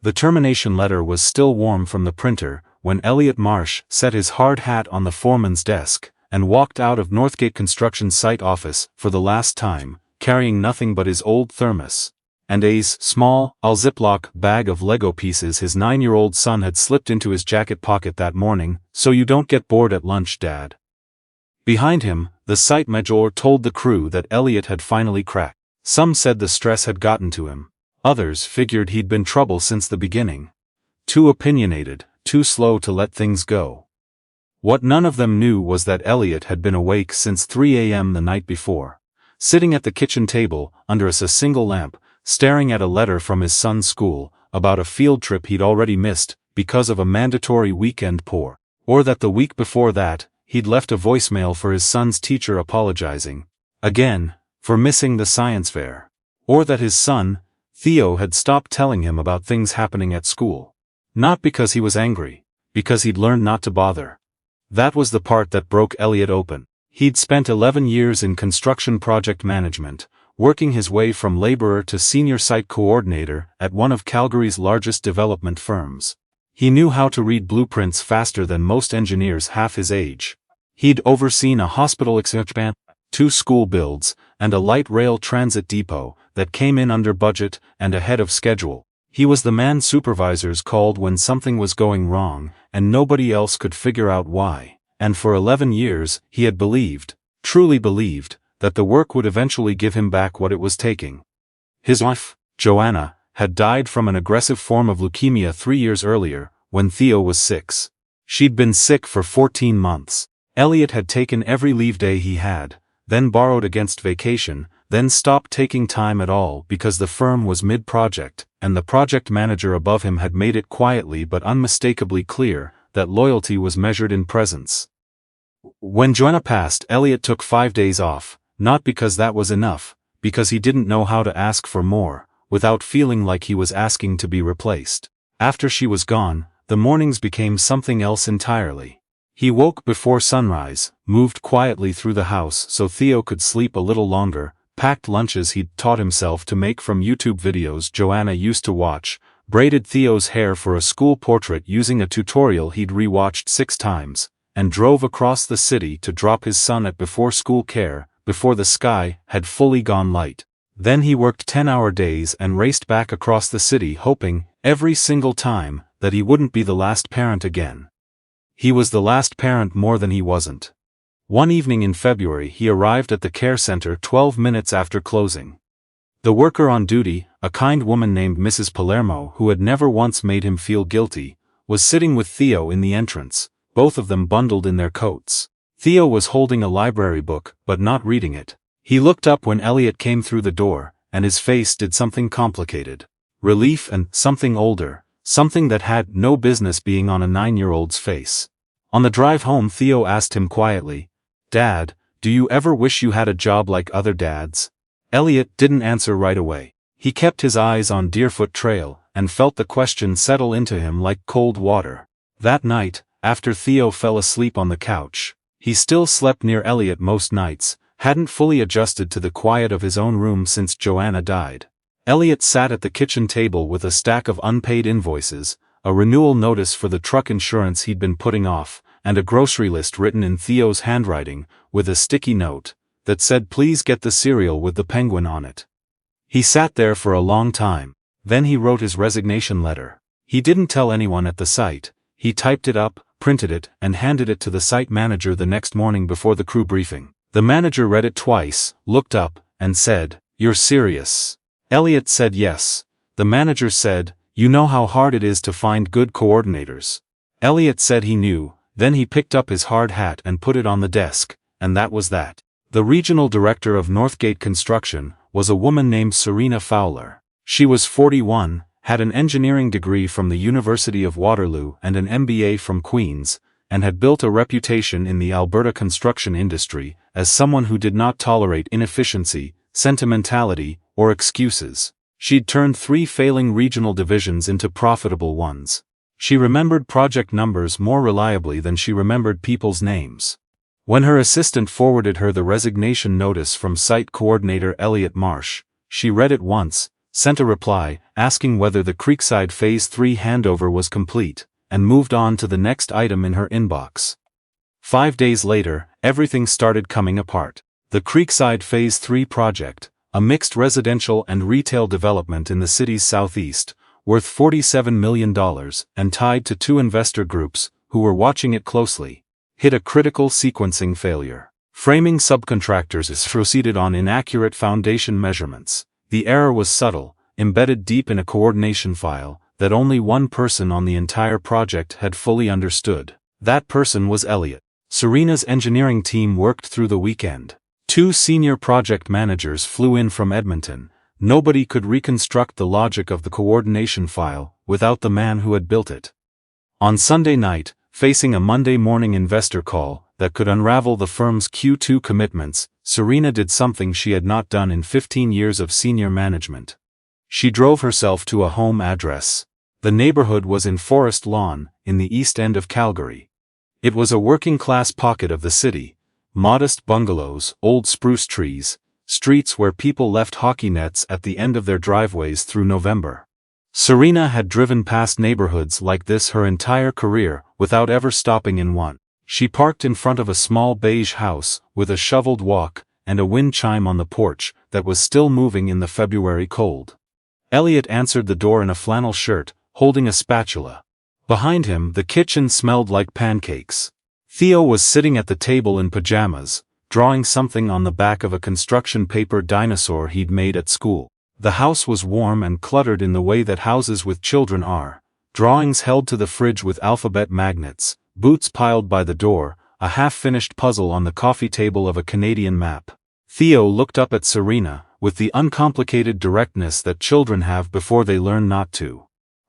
The termination letter was still warm from the printer when Elliot Marsh set his hard hat on the foreman's desk and walked out of Northgate Construction's site office for the last time, carrying nothing but his old thermos and a small, Ziploc bag of Lego pieces his 9-year-old son had slipped into his jacket pocket that morning. "So you don't get bored at lunch, Dad." Behind him, the site major told the crew that Elliot had finally cracked. Some said the stress had gotten to him. Others figured he'd been trouble since the beginning. Too opinionated, too slow to let things go. What none of them knew was that Elliot had been awake since 3 a.m. the night before, sitting at the kitchen table under a single lamp, staring at a letter from his son's school about a field trip he'd already missed because of a mandatory weekend pour, or that the week before that, he'd left a voicemail for his son's teacher apologizing, again, for missing the science fair, or that his son, Theo, had stopped telling him about things happening at school. Not because he was angry, because he'd learned not to bother. That was the part that broke Elliot open. He'd spent 11 years in construction project management, working his way from laborer to senior site coordinator at one of Calgary's largest development firms. He knew how to read blueprints faster than most engineers half his age. He'd overseen a hospital expansion, 2 school builds, and a light rail transit depot that came in under budget and ahead of schedule. He was the man supervisors called when something was going wrong and nobody else could figure out why. And for 11 years, he had believed, truly believed, that the work would eventually give him back what it was taking. His wife, Joanna, had died from an aggressive form of leukemia 3 years earlier, when Theo was 6. She'd been sick for 14 months. Elliot had taken every leave day he had, then borrowed against vacation, then stopped taking time at all because the firm was mid-project, and the project manager above him had made it quietly but unmistakably clear that loyalty was measured in presence. When Joanna passed, Elliot took 5 days off, not because that was enough, because he didn't know how to ask for more, without feeling like he was asking to be replaced. After she was gone, the mornings became something else entirely. He woke before sunrise, moved quietly through the house so Theo could sleep a little longer, packed lunches he'd taught himself to make from YouTube videos Joanna used to watch, braided Theo's hair for a school portrait using a tutorial he'd rewatched 6 times, and drove across the city to drop his son at before-school care, before the sky had fully gone light. Then he worked 10-hour days and raced back across the city hoping, every single time, that he wouldn't be the last parent again. He was the last parent more than he wasn't. One evening in February he arrived at the care center 12 minutes after closing. The worker on duty, a kind woman named Mrs. Palermo who had never once made him feel guilty, was sitting with Theo in the entrance, both of them bundled in their coats. Theo was holding a library book, but not reading it. He looked up when Elliot came through the door, and his face did something complicated. Relief and something older, something that had no business being on a 9-year-old's face. On the drive home Theo asked him quietly, "Dad, do you ever wish you had a job like other dads?" Elliot didn't answer right away. He kept his eyes on Deerfoot Trail, and felt the question settle into him like cold water. That night, after Theo fell asleep on the couch, he still slept near Elliot most nights, hadn't fully adjusted to the quiet of his own room since Joanna died. Elliot sat at the kitchen table with a stack of unpaid invoices, a renewal notice for the truck insurance he'd been putting off, and a grocery list written in Theo's handwriting, with a sticky note that said "Please get the cereal with the penguin on it." He sat there for a long time. Then he wrote his resignation letter. He didn't tell anyone at the site. He typed it up, printed it, and handed it to the site manager the next morning before the crew briefing. The manager read it twice, looked up, and said, "You're serious?" Elliot said yes. The manager said, "You know how hard it is to find good coordinators." Elliot said he knew. Then he picked up his hard hat and put it on the desk, and that was that. The regional director of Northgate Construction was a woman named Serena Fowler. She was 41, had an engineering degree from the University of Waterloo and an MBA from Queen's, and had built a reputation in the Alberta construction industry as someone who did not tolerate inefficiency, sentimentality, or excuses. She'd turned 3 failing regional divisions into profitable ones. She remembered project numbers more reliably than she remembered people's names. When her assistant forwarded her the resignation notice from site coordinator Elliot Marsh, she read it once, sent a reply, asking whether the Creekside Phase 3 handover was complete, and moved on to the next item in her inbox. 5 days later, everything started coming apart. The Creekside Phase 3 project, a mixed residential and retail development in the city's southeast, worth $47 million and tied to 2 investor groups who were watching it closely, hit a critical sequencing failure. Framing subcontractors proceeded on inaccurate foundation measurements. The error was subtle, embedded deep in a coordination file that only one person on the entire project had fully understood. That person was Elliot. Serena's engineering team worked through the weekend. 2 senior project managers flew in from Edmonton. Nobody could reconstruct the logic of the coordination file without the man who had built it. On Sunday night, facing a Monday morning investor call that could unravel the firm's Q2 commitments, Serena did something she had not done in 15 years of senior management. She drove herself to a home address. The neighborhood was in Forest Lawn, in the east end of Calgary. It was a working-class pocket of the city, modest bungalows, old spruce trees, streets where people left hockey nets at the end of their driveways through November. Serena had driven past neighborhoods like this her entire career without ever stopping in one. She parked in front of a small beige house with a shoveled walk and a wind chime on the porch that was still moving in the February cold. Elliot answered the door in a flannel shirt, holding a spatula. Behind him, the kitchen smelled like pancakes. Theo was sitting at the table in pajamas, drawing something on the back of a construction paper dinosaur he'd made at school. The house was warm and cluttered in the way that houses with children are. Drawings held to the fridge with alphabet magnets, boots piled by the door, a half-finished puzzle on the coffee table of a Canadian map. Theo looked up at Serena, with the uncomplicated directness that children have before they learn not to.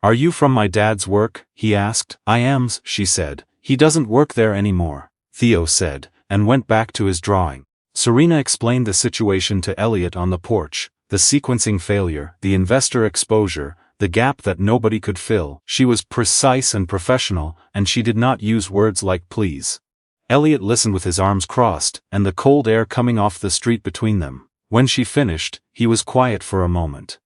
"Are you from my dad's work?" he asked. "I am," she said. "He doesn't work there anymore," Theo said, and went back to his drawing. Serena explained the situation to Elliot on the porch, the sequencing failure, the investor exposure, the gap that nobody could fill. She was precise and professional, and she did not use words like please. Elliot listened with his arms crossed, and the cold air coming off the street between them. When she finished, he was quiet for a moment.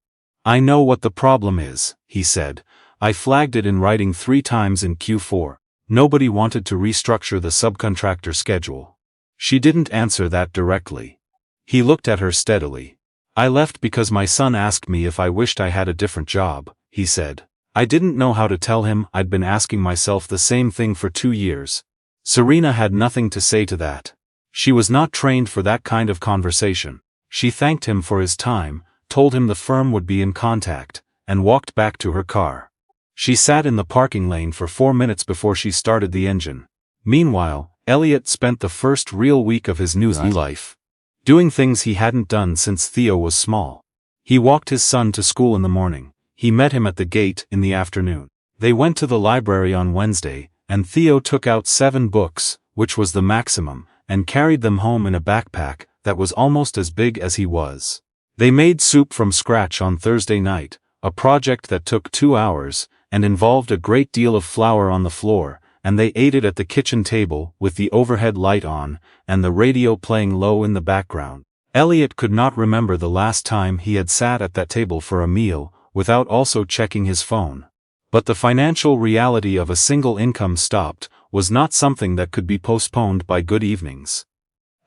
"I know what the problem is," he said. "I flagged it in writing 3 times in Q4. Nobody wanted to restructure the subcontractor schedule." She didn't answer that directly. He looked at her steadily. "I left because my son asked me if I wished I had a different job," he said. I didn't know how to tell him. I'd been asking myself the same thing for 2 years. Serena had nothing to say to that. She was not trained for that kind of conversation. She thanked him for his time, told him the firm would be in contact, and walked back to her car. She sat in the parking lane for 4 minutes before she started the engine. Meanwhile, Elliot spent the first real week of his new life doing things he hadn't done since Theo was small. He walked his son to school in the morning. He met him at the gate in the afternoon. They went to the library on Wednesday, and Theo took out 7 books, which was the maximum, and carried them home in a backpack that was almost as big as he was. They made soup from scratch on Thursday night, a project that took 2 hours, and involved a great deal of flour on the floor, and they ate it at the kitchen table with the overhead light on, and the radio playing low in the background. Elliot could not remember the last time he had sat at that table for a meal, without also checking his phone. But the financial reality of a single income stopped was not something that could be postponed by good evenings.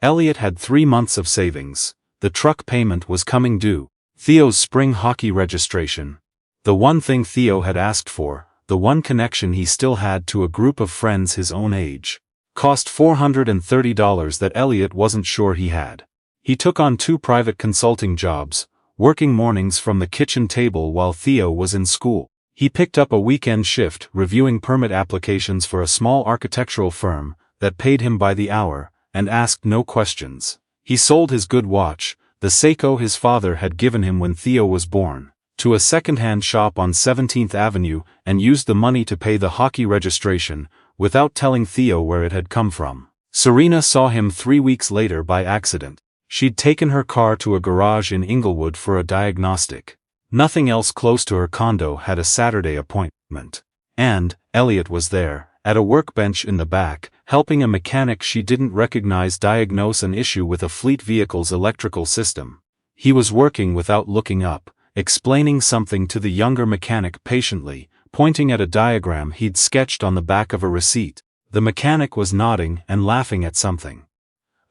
Elliot had 3 months of savings. The truck payment was coming due. Theo's spring hockey registration. The one thing Theo had asked for, the one connection he still had to a group of friends his own age, cost $430 that Elliot wasn't sure he had. He took on 2 private consulting jobs, working mornings from the kitchen table while Theo was in school. He picked up a weekend shift reviewing permit applications for a small architectural firm that paid him by the hour, and asked no questions. He sold his good watch, the Seiko his father had given him when Theo was born, to a second-hand shop on 17th Avenue and used the money to pay the hockey registration, without telling Theo where it had come from. Serena saw him 3 weeks later by accident. She'd taken her car to a garage in Inglewood for a diagnostic. Nothing else close to her condo had a Saturday appointment. And Elliot was there, at a workbench in the back, helping a mechanic she didn't recognize diagnose an issue with a fleet vehicle's electrical system. He was working without looking up, explaining something to the younger mechanic patiently, pointing at a diagram he'd sketched on the back of a receipt. The mechanic was nodding and laughing at something.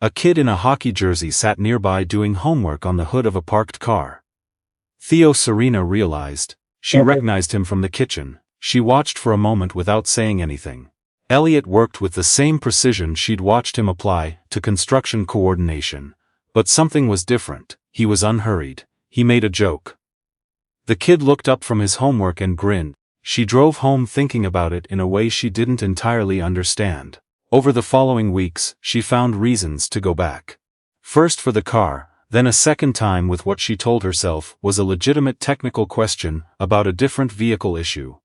A kid in a hockey jersey sat nearby doing homework on the hood of a parked car. Serena realized. She recognized him from the kitchen. She watched for a moment without saying anything. Elliot worked with the same precision she'd watched him apply to construction coordination. But something was different. He was unhurried. He made a joke. The kid looked up from his homework and grinned. She drove home thinking about it in a way she didn't entirely understand. Over the following weeks, she found reasons to go back. First for the car, then a second time with what she told herself was a legitimate technical question about a different vehicle issue.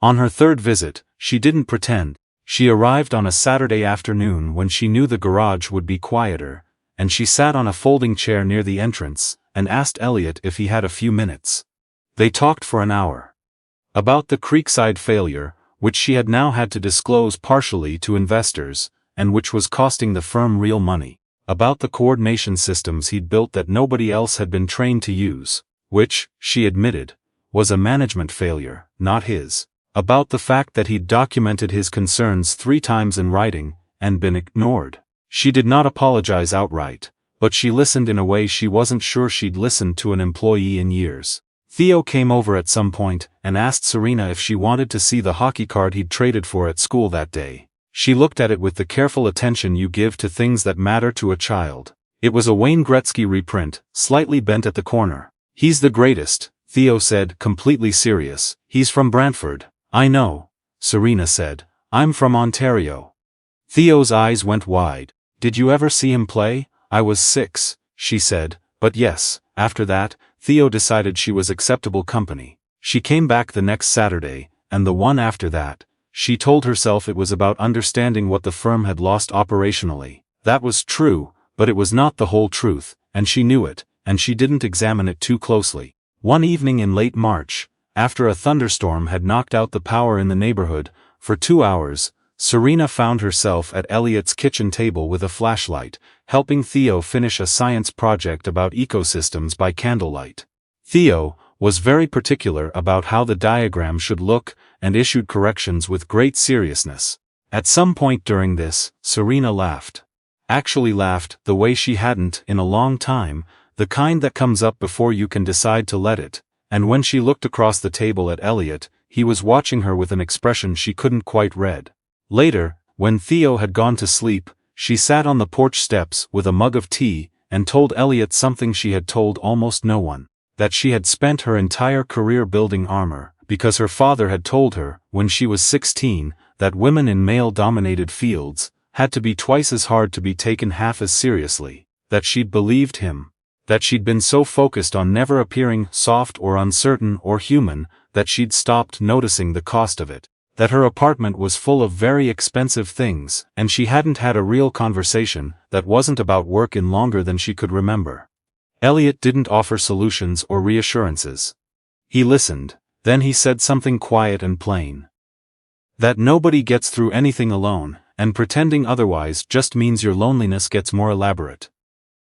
On her third visit, she didn't pretend. She arrived on a Saturday afternoon when she knew the garage would be quieter, and she sat on a folding chair near the entrance and asked Elliot if he had a few minutes. They talked for an hour. About the Creekside failure, which she had now had to disclose partially to investors, and which was costing the firm real money. About the coordination systems he'd built that nobody else had been trained to use, which, she admitted, was a management failure, not his. About the fact that he'd documented his concerns 3 times in writing, and been ignored. She did not apologize outright, but she listened in a way she wasn't sure she'd listened to an employee in years. Theo came over at some point and asked Serena if she wanted to see the hockey card he'd traded for at school that day. She looked at it with the careful attention you give to things that matter to a child. It was a Wayne Gretzky reprint, slightly bent at the corner. "He's the greatest," Theo said, completely serious. "He's from Brantford." "I know," Serena said. "I'm from Ontario." Theo's eyes went wide. "Did you ever see him play?" "I was 6, she said, "but yes." After that, Theo decided she was acceptable company. She came back the next Saturday, and the one after that. She told herself it was about understanding what the firm had lost operationally. That was true, but it was not the whole truth, and she knew it, and she didn't examine it too closely. One evening in late March, after a thunderstorm had knocked out the power in the neighborhood, for 2 hours, Serena found herself at Elliot's kitchen table with a flashlight, helping Theo finish a science project about ecosystems by candlelight. Theo was very particular about how the diagram should look and issued corrections with great seriousness. At some point during this, Serena laughed. Actually laughed the way she hadn't in a long time, the kind that comes up before you can decide to let it, and when she looked across the table at Elliot, he was watching her with an expression she couldn't quite read. Later, when Theo had gone to sleep, she sat on the porch steps with a mug of tea and told Elliot something she had told almost no one, that she had spent her entire career building armor, because her father had told her, when she was 16, that women in male-dominated fields had to be twice as hard to be taken half as seriously, that she'd believed him, that she'd been so focused on never appearing soft or uncertain or human that she'd stopped noticing the cost of it. That her apartment was full of very expensive things, and she hadn't had a real conversation that wasn't about work in longer than she could remember. Elliot didn't offer solutions or reassurances. He listened, then he said something quiet and plain. That nobody gets through anything alone, and pretending otherwise just means your loneliness gets more elaborate.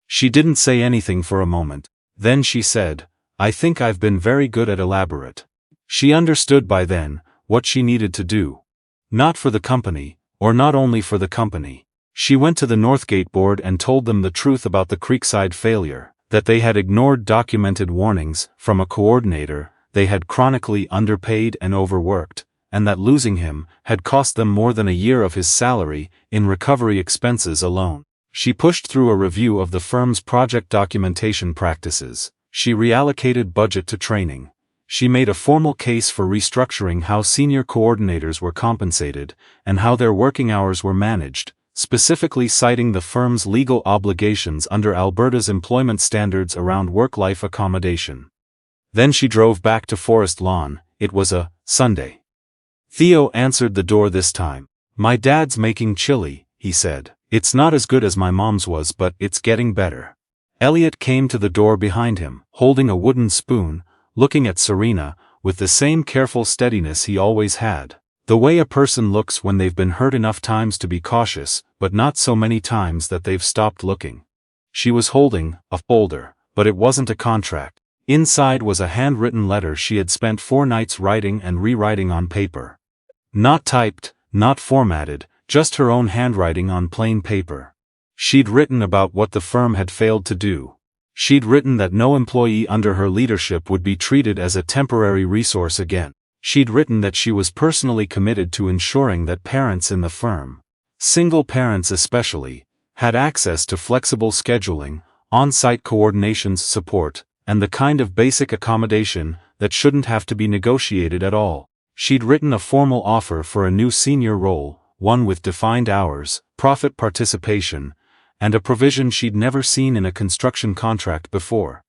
She didn't say anything for a moment. Then she said, "I think I've been very good at elaborate." She understood by then what she needed to do. Not for the company, or not only for the company. She went to the Northgate board and told them the truth about the Creekside failure, that they had ignored documented warnings from a coordinator, they had chronically underpaid and overworked, and that losing him had cost them more than a year of his salary in recovery expenses alone. She pushed through a review of the firm's project documentation practices. She reallocated budget to training. She made a formal case for restructuring how senior coordinators were compensated and how their working hours were managed, specifically citing the firm's legal obligations under Alberta's employment standards around work-life accommodation. Then she drove back to Forest Lawn. It was a Sunday. Theo answered the door this time. "My dad's making chili," he said. "It's not as good as my mom's was, but it's getting better." Elliot came to the door behind him, holding a wooden spoon, looking at Serena, with the same careful steadiness he always had. The way a person looks when they've been hurt enough times to be cautious, but not so many times that they've stopped looking. She was holding a folder, but it wasn't a contract. Inside was a handwritten letter she had spent 4 nights writing and rewriting on paper. Not typed, not formatted, just her own handwriting on plain paper. She'd written about what the firm had failed to do. She'd written that no employee under her leadership would be treated as a temporary resource again. She'd written that she was personally committed to ensuring that parents in the firm, single parents especially, had access to flexible scheduling, on-site coordinations support, and the kind of basic accommodation that shouldn't have to be negotiated at all. She'd written a formal offer for a new senior role, one with defined hours, profit participation, and a provision she'd never seen in a construction contract before.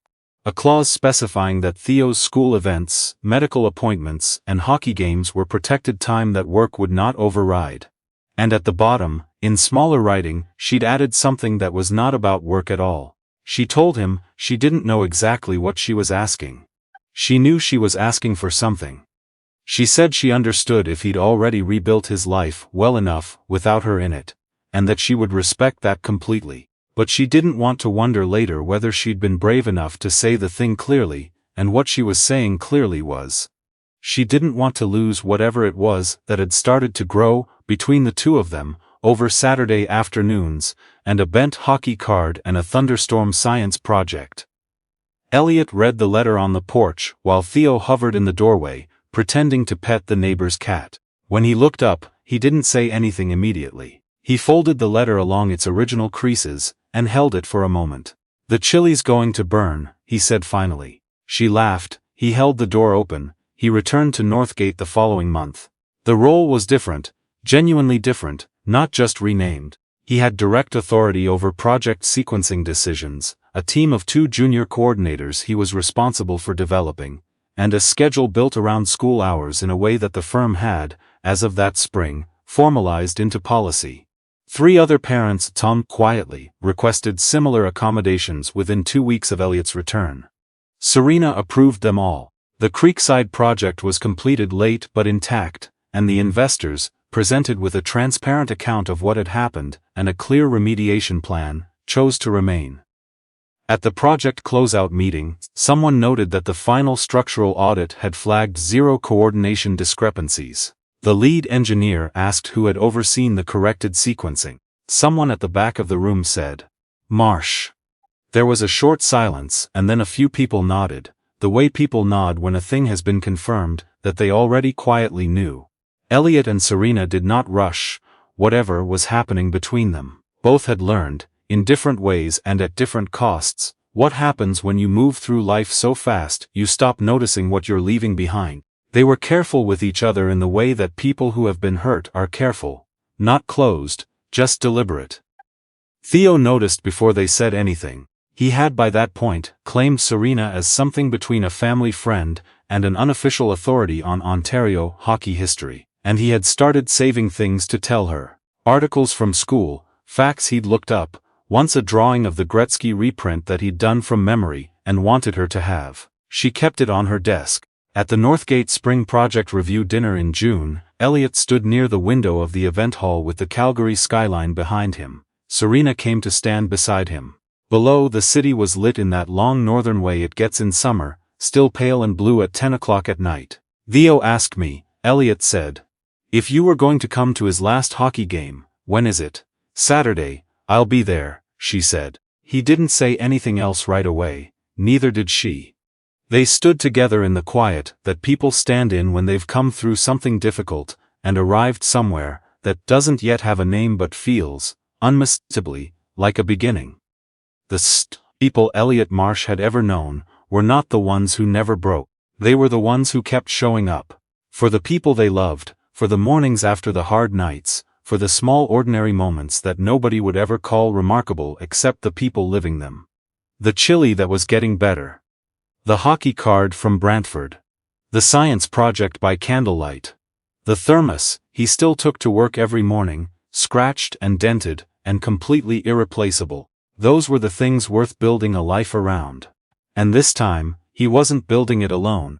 A clause specifying that Theo's school events, medical appointments, and hockey games were protected time that work would not override. And at the bottom, in smaller writing, she'd added something that was not about work at all. She told him she didn't know exactly what she was asking. She knew she was asking for something. She said she understood if he'd already rebuilt his life well enough without her in it, and that she would respect that completely. But she didn't want to wonder later whether she'd been brave enough to say the thing clearly, and what she was saying clearly was. She didn't want to lose whatever it was that had started to grow between the two of them, over Saturday afternoons, and a bent hockey card and a thunderstorm science project. Elliot read the letter on the porch while Theo hovered in the doorway, pretending to pet the neighbor's cat. When he looked up, he didn't say anything immediately. He folded the letter along its original creases, and held it for a moment. "The chili's going to burn," he said finally. She laughed. He held the door open. He returned to Northgate the following month. The role was different, genuinely different, not just renamed. He had direct authority over project sequencing decisions, a team of 2 junior coordinators he was responsible for developing, and a schedule built around school hours in a way that the firm had, as of that spring, formalized into policy. 3 other parents, Tom quietly, requested similar accommodations within 2 weeks of Elliot's return. Serena approved them all. The Creekside project was completed late but intact, and the investors, presented with a transparent account of what had happened and a clear remediation plan, chose to remain. At the project closeout meeting, someone noted that the final structural audit had flagged 0 coordination discrepancies. The lead engineer asked who had overseen the corrected sequencing. Someone at the back of the room said, "Marsh." There was a short silence, and then a few people nodded, the way people nod when a thing has been confirmed that they already quietly knew. Elliot and Serena did not rush whatever was happening between them. Both had learned, in different ways and at different costs, what happens when you move through life so fast you stop noticing what you're leaving behind. They were careful with each other in the way that people who have been hurt are careful, not closed, just deliberate. Theo noticed before they said anything. He had by that point claimed Serena as something between a family friend and an unofficial authority on Ontario hockey history, and he had started saving things to tell her. Articles from school, facts he'd looked up, once a drawing of the Gretzky reprint that he'd done from memory and wanted her to have. She kept it on her desk. At the Northgate Spring Project Review dinner in June, Elliot stood near the window of the event hall with the Calgary skyline behind him. Serena came to stand beside him. Below, the city was lit in that long northern way it gets in summer, still pale and blue at 10 o'clock at night. "Theo asked me," Elliot said, "if you were going to come to his last hockey game. When is it?" "Saturday. I'll be there," she said. He didn't say anything else right away, neither did she. They stood together in the quiet that people stand in when they've come through something difficult and arrived somewhere that doesn't yet have a name but feels, unmistakably, like a beginning. The people Elliot Marsh had ever known were not the ones who never broke. They were the ones who kept showing up. For the people they loved, for the mornings after the hard nights, for the small ordinary moments that nobody would ever call remarkable except the people living them. The chili that was getting better. The hockey card from Brantford. The science project by candlelight. The thermos he still took to work every morning, scratched and dented, and completely irreplaceable. Those were the things worth building a life around. And this time, he wasn't building it alone.